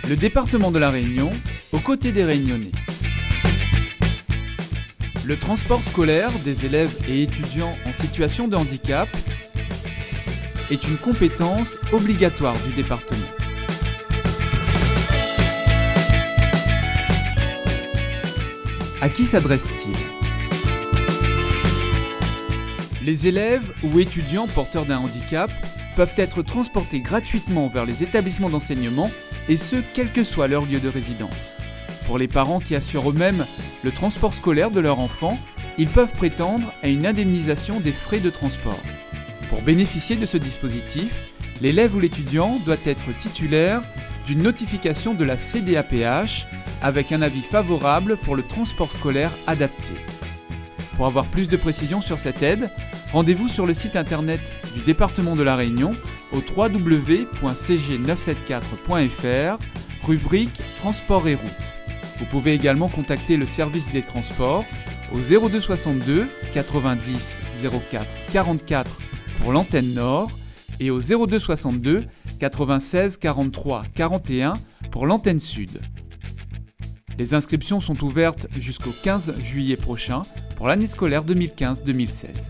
Le département de la Réunion, aux côtés des Réunionnais. Le transport scolaire des élèves et étudiants en situation de handicap est une compétence obligatoire du département. À qui s'adresse-t-il ? Les élèves ou étudiants porteurs d'un handicap peuvent être transportés gratuitement vers les établissements d'enseignement et ce, quel que soit leur lieu de résidence. Pour les parents qui assurent eux-mêmes le transport scolaire de leur enfant, ils peuvent prétendre à une indemnisation des frais de transport. Pour bénéficier de ce dispositif, l'élève ou l'étudiant doit être titulaire d'une notification de la CDAPH avec un avis favorable pour le transport scolaire adapté. Pour avoir plus de précisions sur cette aide, rendez-vous sur le site internet du département de la Réunion au www.cg974.fr, rubrique Transport et route. Vous pouvez également contacter le service des transports au 02 62 90 04 44 pour l'antenne nord et au 02 62 96 43 41 pour l'antenne sud. Les inscriptions sont ouvertes jusqu'au 15 juillet prochain pour l'année scolaire 2015-2016.